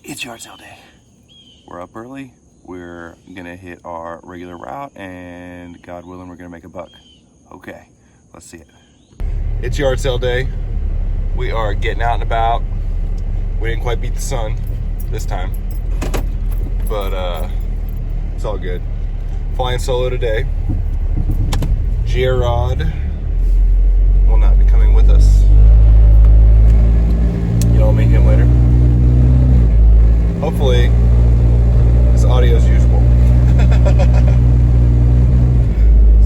It's yard sale day. We're up early. We're gonna hit our regular route, and God willing, we're gonna make a buck. Okay, let's see it. It's yard sale day. We are getting out and about. We didn't quite beat the sun this time, but it's all good. Flying solo today. Gerard will not be coming with us. You'll meet him later. Hopefully, this audio is usable.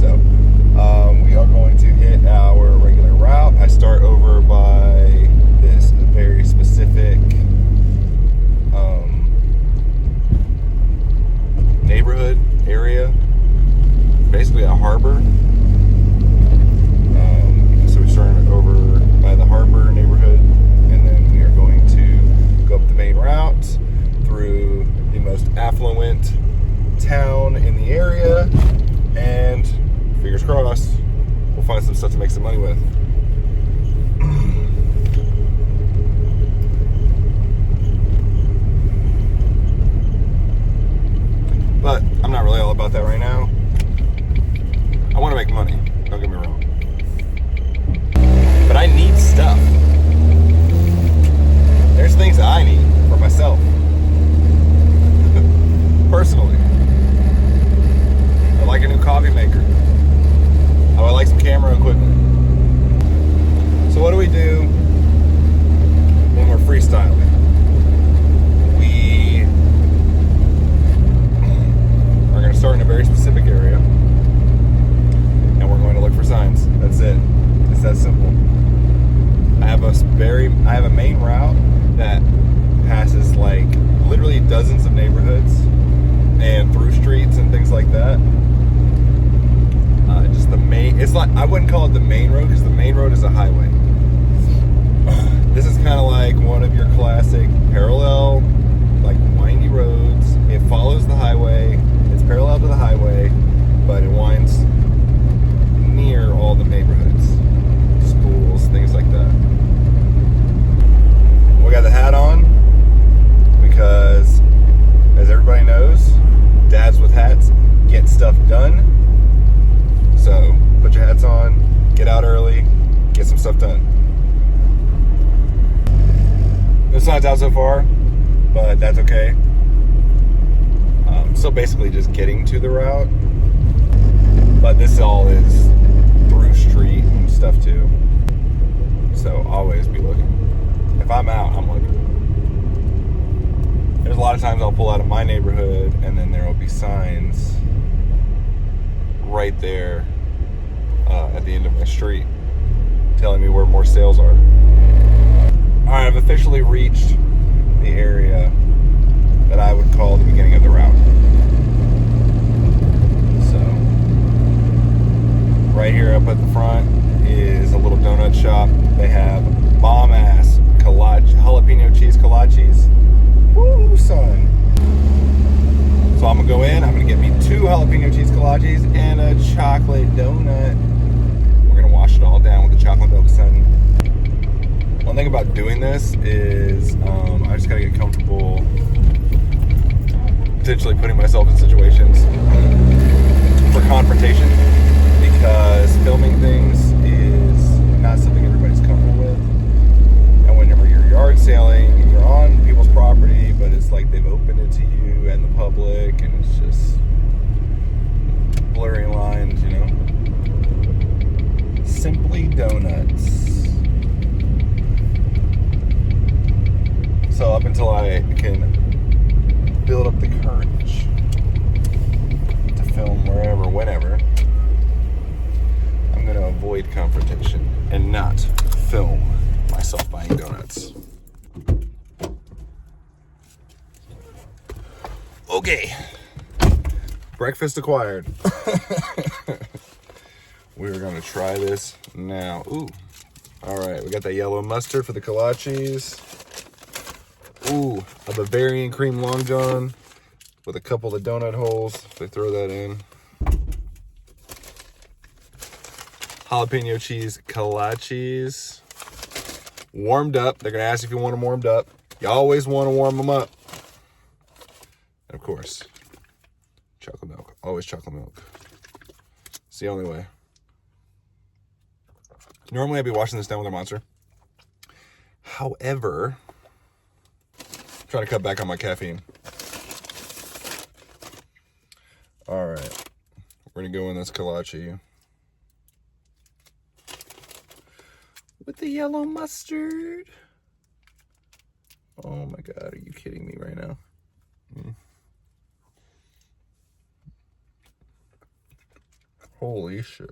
So, we are going to hit our regular route. I start over by this very specific neighborhood area, basically a harbor. So we started over by the harbor neighborhood, and then we are going to go up the main route through the most affluent town in the area, and fingers crossed, we'll find some stuff to make some money with. But I'm not really all about that right now. I want to make money, don't get me wrong. But I need stuff. There's things I need for myself. Personally. I like a new coffee maker. I would like some camera equipment. So what do we do when we're freestyling? We are going to start in a very specific area, and we're going to look for signs. That's it. It's that simple. I have a main route that passes like literally dozens of neighborhoods and through streets and things like that. Just the main, it's like, I wouldn't call it the main road, because the main road is a highway. This is kind of like one of your classic parallel, like windy roads. It follows the highway, it's parallel to the highway, but it winds near all the neighborhoods, schools, things like that. We got the hat on because, as everybody knows, dads with hats get stuff done. So put your hats on, get out early, get some stuff done. The sun's out so far, but that's okay. Still basically just getting to the route, but this all is through street and stuff too. So always be looking. If I'm out, I'm looking. There's a lot of times I'll pull out of my neighborhood, and then there will be signs right there at the end of my street telling me where more sales are. Alright, I've officially reached the area that I would call the beginning of the route. So, right here up at the front is a little donut shop. They have bomb-ass jalapeno cheese kolaches. Woo, son. So I'm gonna go in, I'm gonna get me 2 jalapeno cheese kolaches and a chocolate donut. We're gonna wash it all down with the chocolate milk, son. One thing about doing this is I just gotta get comfortable potentially putting myself in situations for confrontation, because filming things is not something everybody's comfortable with. And whenever you're yard sailing, you're on people's property, but it's like they've opened it to you and the public, and it's just blurry lines, you know? Simply donuts. So up until I can build up the courage to film wherever, whenever, I'm going to avoid confrontation and not film myself buying donuts. Okay. Breakfast acquired. We're going to try this now. Ooh. All right. We got that yellow mustard for the kolaches. Ooh, a Bavarian cream long john with a couple of donut holes. They throw that in. Jalapeno cheese kolaches. Warmed up. They're going to ask if you want them warmed up. You always want to warm them up. of course, chocolate milk. Always chocolate milk. It's the only way. Normally I'd be washing this down with a Monster. However, try to cut back on my caffeine. All right, we're gonna go in this kolache with the yellow mustard. Oh my God, are you kidding me right now? Holy shit.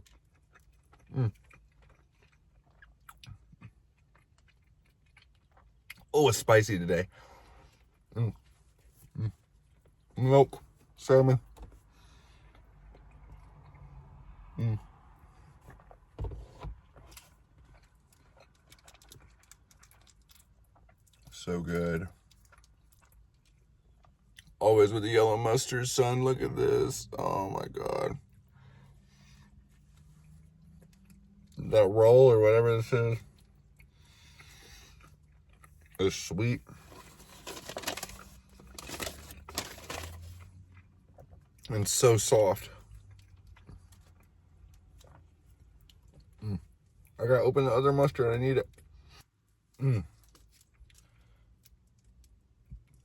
Oh, it's spicy today. Milk, salmon. So good. Always with the yellow mustard, son. Look at this. Oh my God. That roll or whatever this is sweet. And so soft. I gotta open the other mustard. I need it.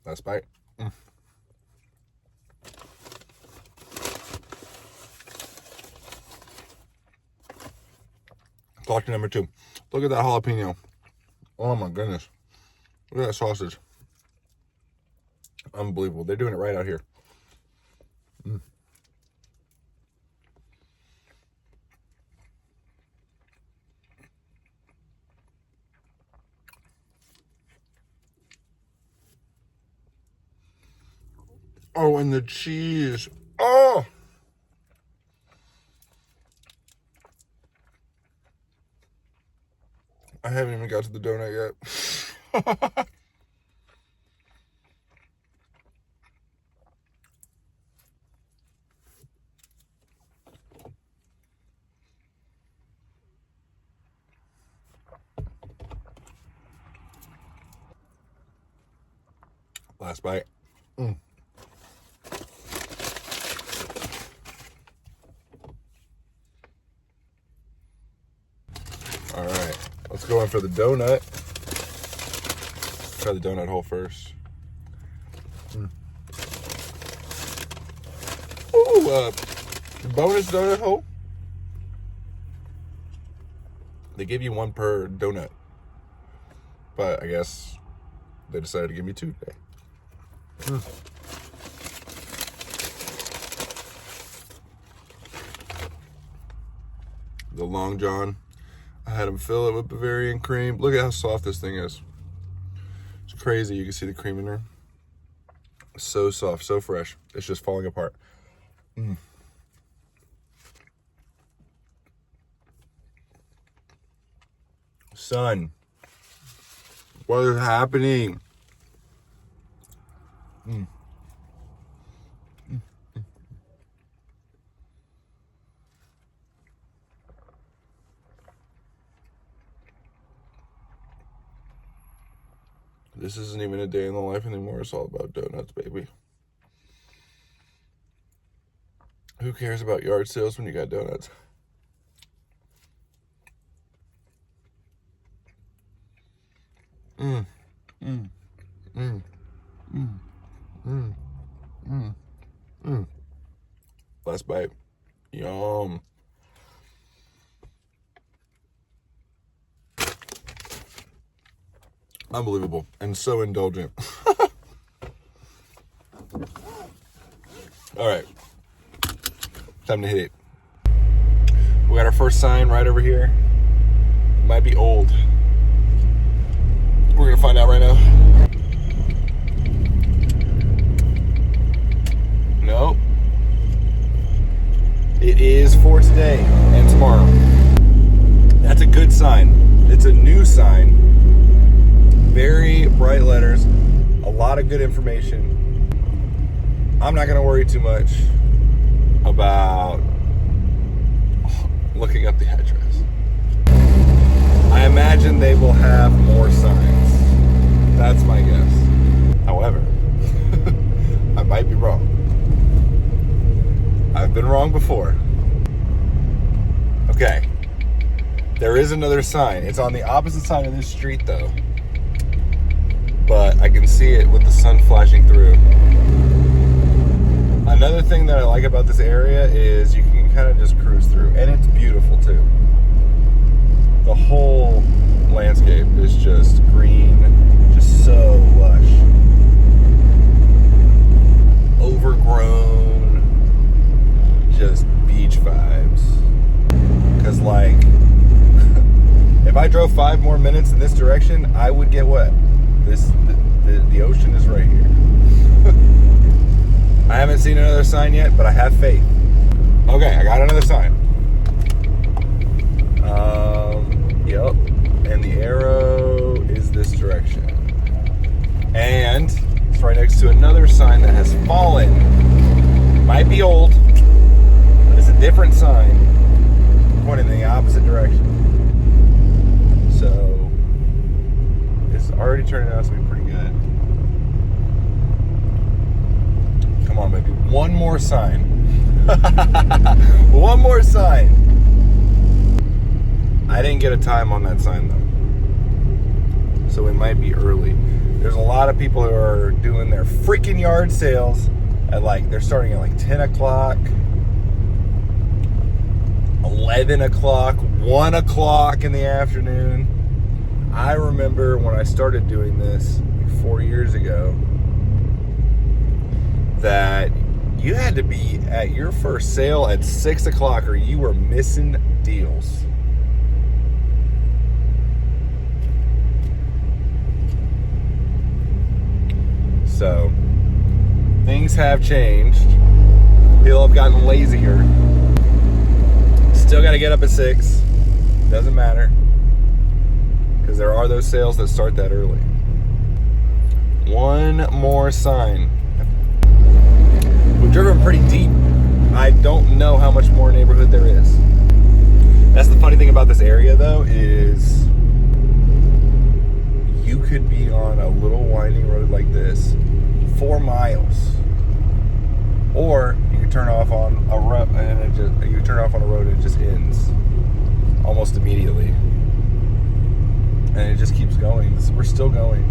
Last bite. Kolache number 2. Look at that jalapeno. Oh my goodness. Look at that sausage. Unbelievable. They're doing it right out here. Oh, and the cheese. Oh! I haven't even got to the donut yet. Last bite. All right, let's go in for the donut. Try the donut hole first. Ooh, bonus donut hole. They give you 1 per donut, but I guess they decided to give me 2 today. The Long John. I had them fill it with Bavarian cream. Look at how soft this thing is. It's crazy. You can see the cream in there. So soft, so fresh. It's just falling apart. Son, what is happening? This isn't even a day in the life anymore. It's all about donuts, baby. Who cares about yard sales when you got donuts? Last bite. Yum. Unbelievable and so indulgent. All right, time to hit it. We got our first sign right over here. It might be old. We're gonna find out right now. Nope. It is for today and tomorrow. That's a good sign. It's a new sign. Very bright letters, a lot of good information. I'm not gonna worry too much about looking up the address. I imagine they will have more signs. That's my guess. However, I might be wrong. wrong before. Okay. There is another sign. It's on the opposite side of this street, though. But I can see it with the sun flashing through. Another thing that I like about this area is you can kind of just cruise through. And it's beautiful, too. The whole landscape is just green, just so lush. Overgrown, just beach vibes. Because, like, if I drove 5 more minutes in this direction, I would get wet. The ocean is right here. I haven't seen another sign yet, but I have faith. Okay, I got another sign. Yep. And the arrow is this direction. And it's right next to another sign that has fallen. Might be old, but it's a different sign pointing in the opposite direction. So it's already turning out to be pretty good. Come on, baby. One more sign. One more sign. I didn't get a time on that sign, though. So we might be early. There's a lot of people who are doing their freaking yard sales at they're starting at 10 o'clock, 11 o'clock, 1 o'clock in the afternoon. I remember when I started doing this 4 years ago that you had to be at your first sale at 6 o'clock or you were missing deals. So, things have changed. People have gotten lazier. Still got to get up at 6. Doesn't matter. Because there are those sales that start that early. One more sign. We've driven pretty deep. I don't know how much more neighborhood there is. That's the funny thing about this area, though, is you could be on a little winding road like this 4 miles, or you can turn off on a road and it just ends almost immediately, and it just keeps going. We're still going.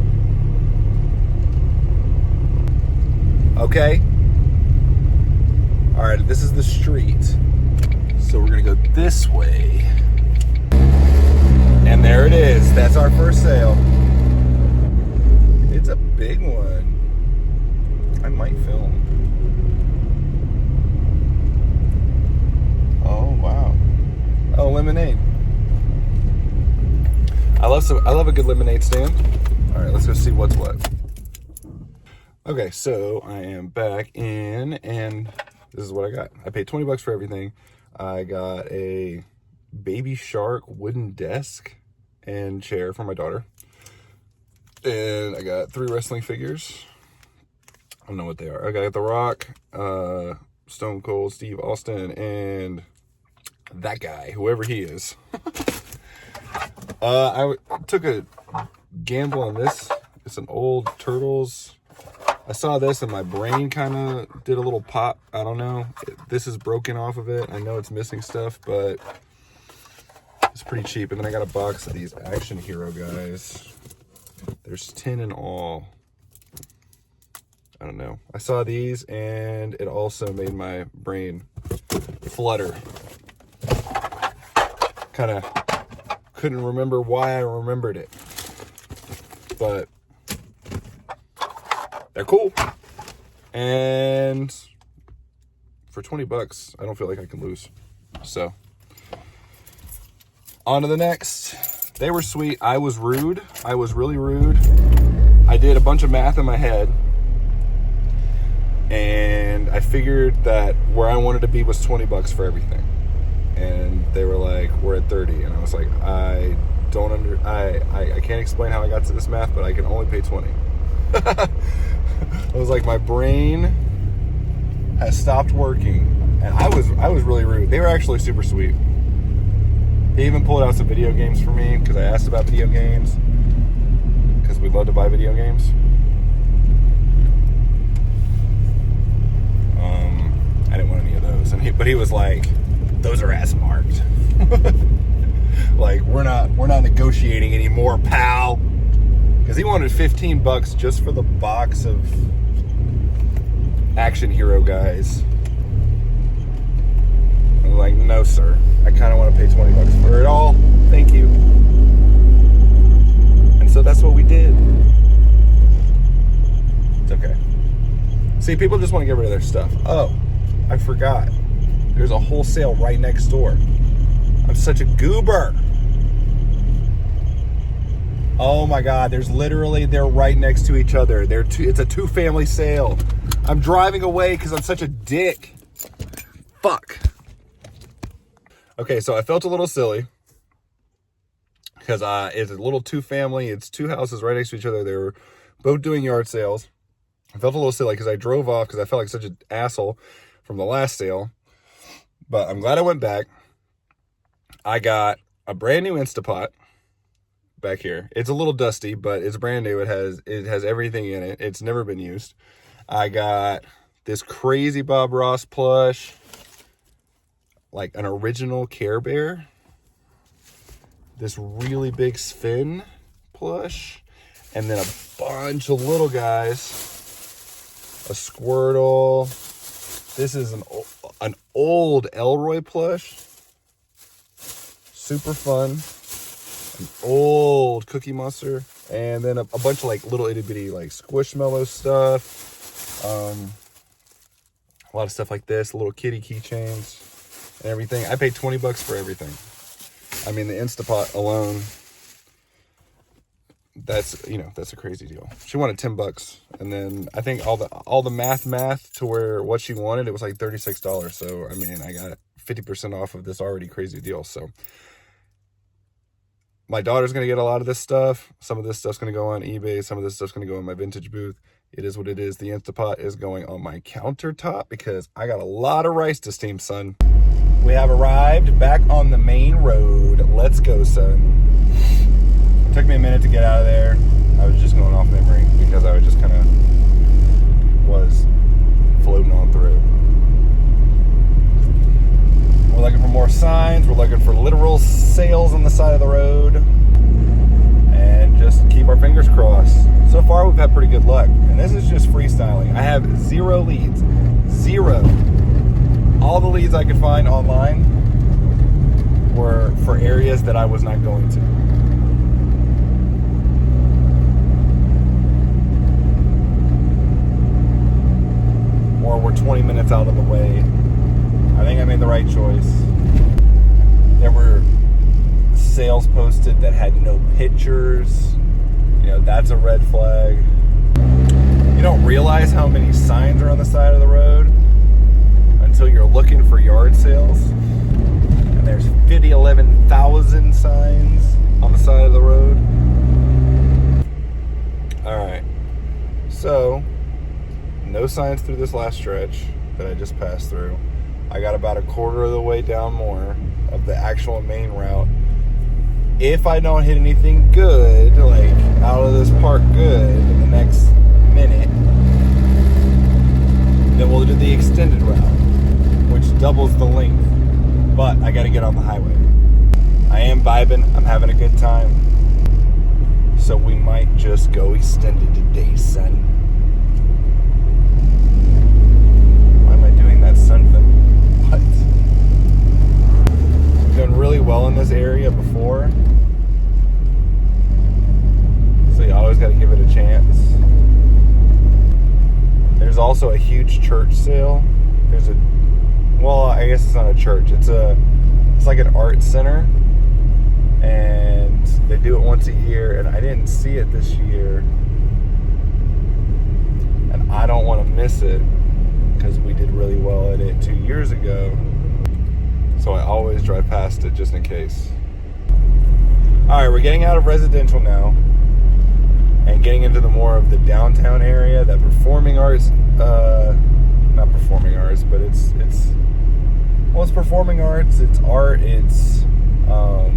Okay. All right, this is the street, so we're gonna go this way, and there it is. That's our first sale. It's a big one. I might film. Oh wow! Oh, lemonade. I love a good lemonade stand. All right, let's go see what's what. Okay, so I am back in, and this is what I got. I paid $20 for everything. I got a baby shark wooden desk and chair for my daughter. And I got 3 wrestling figures. I don't know what they are. I got The Rock, Stone Cold, Steve Austin, and that guy, whoever he is. I took a gamble on this. It's an old Turtles. I saw this and my brain kind of did a little pop. I don't know. This is broken off of it. I know it's missing stuff, but it's pretty cheap. And then I got a box of these Action Hero guys. There's 10 in all. I don't know. I saw these and it also made my brain flutter. Kind of couldn't remember why I remembered it. But they're cool. And for $20, I don't feel like I can lose. So, on to the next. They were sweet. I was rude. I was really rude. I did a bunch of math in my head. And I figured that where I wanted to be was $20 for everything. And they were like, we're at 30. And I was like, I can't explain how I got to this math, but I can only pay 20. I was like, my brain has stopped working. And I was really rude. They were actually super sweet. They even pulled out some video games for me because I asked about video games. Because we love to buy video games. I didn't want any of those. those. But he was like, those are ass marked. Like, we're not negotiating anymore, pal. Because he wanted $15 just for the box of Action Hero guys. I'm like, no, sir. I kind of want to pay $20 for it all. Thank you. And so that's what we did. It's okay. See, people just want to get rid of their stuff. Oh, I forgot. There's a wholesale right next door. I'm such a goober. Oh my God, they're right next to each other. It's a 2-family sale. I'm driving away because I'm such a dick. Fuck. Okay, so I felt a little silly because it's a little 2-family. It's 2 houses right next to each other. They were both doing yard sales. I felt a little silly because I drove off because I felt like such an asshole from the last sale. But I'm glad I went back. I got a brand new Instapot back here. It's a little dusty, but it's brand new. It has everything in it. It's never been used. I got this crazy Bob Ross plush, like an original Care Bear. This really big Sven plush, and then a bunch of little guys. A Squirtle. This is an old Elroy plush. Super fun. An old Cookie Monster. And then a bunch of like little itty bitty like Squishmallow stuff. A lot of stuff like this. Little kitty keychains and everything. I paid $20 for everything. I mean, the Instapot alone, that's a crazy deal. She wanted $10, and then I think all the math to where what she wanted, it was like $36. So I mean, I got 50% off of this already crazy deal. So my daughter's gonna get a lot of this stuff. Some of this stuff's gonna go on eBay. Some of this stuff's gonna go in my vintage booth. It is what it is. The Instapot is going on my countertop because I got a lot of rice to steam, son. We have arrived back on the main road. Let's go, son. It took me a minute to get out of there. I was just going off memory because I was just kind of floating on through. We're looking for more signs. We're looking for literal sales on the side of the road. And just keep our fingers crossed. So far, we've had pretty good luck. And this is just freestyling. I have 0 leads. 0. All the leads I could find online were for areas that I was not going to. Or we're 20 minutes out of the way. I think I made the right choice. There were sales posted that had no pictures. That's a red flag. You don't realize how many signs are on the side of the road until you're looking for yard sales. And there's 11,000 signs on the side of the road. Alright. So, no signs through this last stretch that I just passed through. I got about a quarter of the way down more of the actual main route. If I don't hit anything good, like out of this park good in the next minute, then we'll do the extended route, which doubles the length. But I gotta get on the highway. I am vibing, I'm having a good time. So we might just go extended today, son. Why am I doing that son thing? What? I've done really well in this area before. So you always gotta give it a chance. There's also a huge church sale. I guess it's not a church. It's like an art center. And they do it once a year, and I didn't see it this year. And I don't want to miss it because we did really well at it 2 years ago. So I always drive past it just in case. Alright, we're getting out of residential now and getting into the more of the downtown area, that performing arts, not performing arts, but it's performing arts, it's art, it's a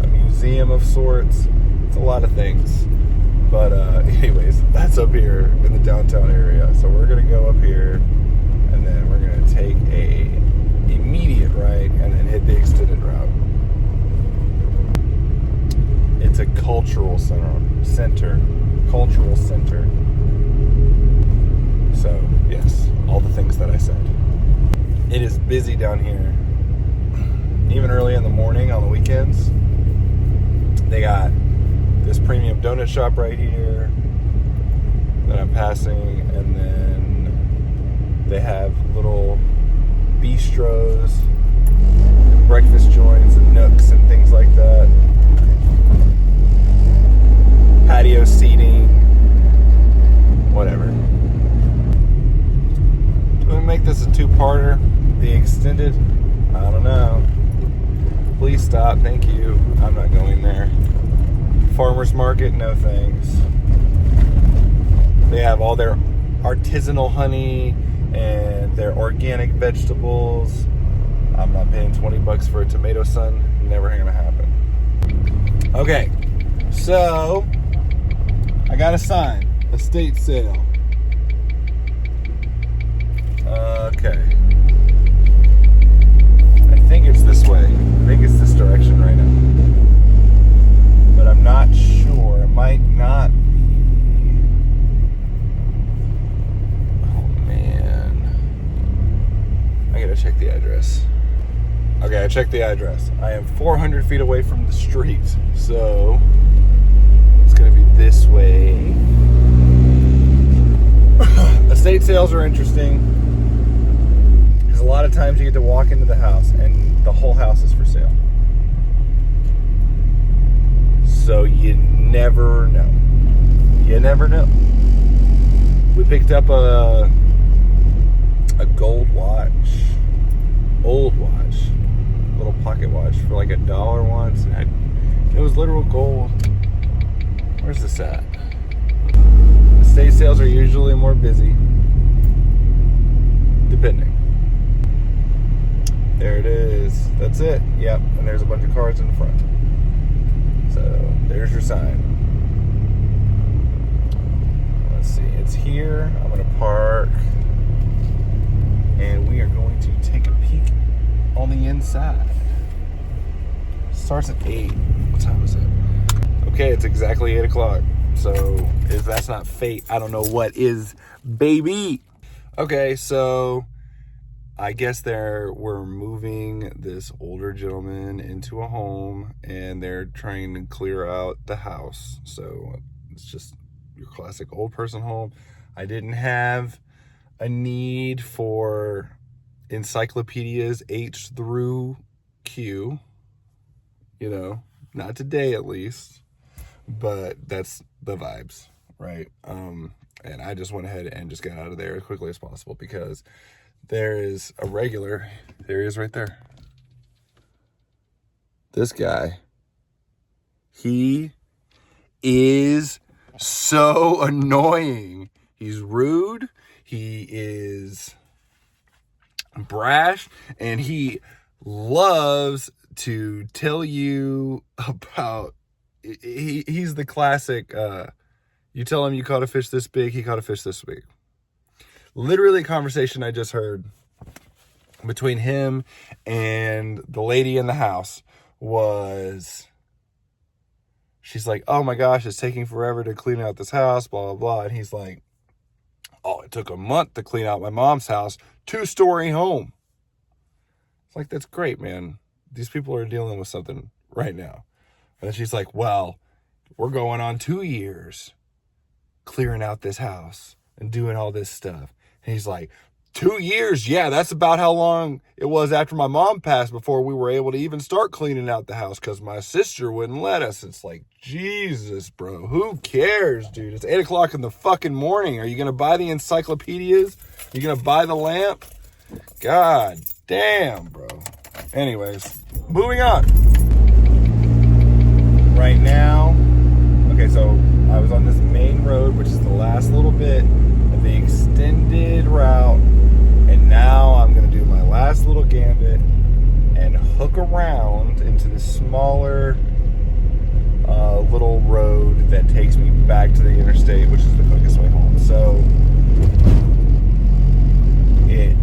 museum of sorts, it's a lot of things. But anyways, that's up here in the downtown area. So we're gonna go up here and and then we're going to take a immediate right and then hit the extended route. It's a cultural center. Cultural center. So, yes, all the things that I said. It is busy down here. Even early in the morning on the weekends. They got this premium donut shop right here that I'm passing, and then they have little bistros, breakfast joints and nooks and things like that. Patio seating, whatever. Do we make this a two-parter? The extended? I don't know. Please stop, thank you. I'm not going there. Farmer's market, no thanks. They have all their artisanal honey and their organic vegetables. I'm not paying $20 for a tomato, son. Never gonna happen. Okay, so I got a sign. Estate sale. Okay. I think it's this way. I think it's this direction right now. But I'm not sure. It might not be. Oh, man. I gotta check the address. Okay, I checked the address. I am 400 feet away from the street. So, it's gonna be this way. Estate sales are interesting. Because a lot of times you get to walk into the house and the whole house is for sale. So you never know. You never know. We picked up a gold watch. Old watch. Little pocket watch for like $1 once. And it was literal gold. Where's this at? Estate sales are usually more busy. Depending. There it is. That's it. Yep. And there's a bunch of cars in the front. So there's your sign. Let's see. It's here. I'm going to park. And we are going to take a peek on the inside. Starts at 8. What time is it? Okay, it's exactly 8 o'clock. So if that's not fate, I don't know what is, baby. Okay, so I guess we're moving this older gentleman into a home, and they're trying to clear out the house. So it's just your classic old person home. I didn't have a need for encyclopedias H through Q, you know, not today at least, but that's the vibes, right? And I just went ahead and just got out of there as quickly as possible because there is a regular. There he is right there. This guy. He is so annoying. He's rude. He is brash. And he loves to tell you about... He's the classic... you tell him you caught a fish this big, he caught a fish this big. Literally a conversation I just heard between him and the lady in the house was, she's like, oh my gosh, it's taking forever to clean out this house, blah, blah, blah. And he's like, oh, it took a month to clean out my mom's house, 2-story home. It's like, that's great, man. These people are dealing with something right now. And then she's like, well, we're going on 2 years clearing out this house and doing all this stuff. And he's like, 2 years? Yeah, that's about how long it was after my mom passed before we were able to even start cleaning out the house because my sister wouldn't let us. It's like, Jesus, bro. Who cares, dude? It's 8 o'clock in the fucking morning. Are you going to buy the encyclopedias? Are you going to buy the lamp? God damn, bro. Anyways, moving on. Right now, okay, so I was on this main road, which is the last little bit of the extended route, and now I'm going to do my last little gambit and hook around into the smaller little road that takes me back to the interstate, which is the quickest way home. So it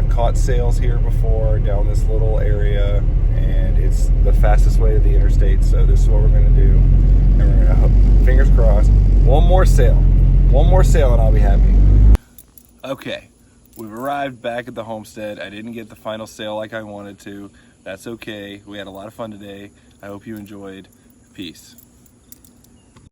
I've caught sails here before down this little area, and it's the fastest way to the interstate, so this is what we're going to do. And we're going to, fingers crossed, one more sail and I'll be happy. Okay, we've arrived back at the homestead. I didn't get the final sail like I wanted to. That's okay. We had a lot of fun today. I hope you enjoyed. Peace.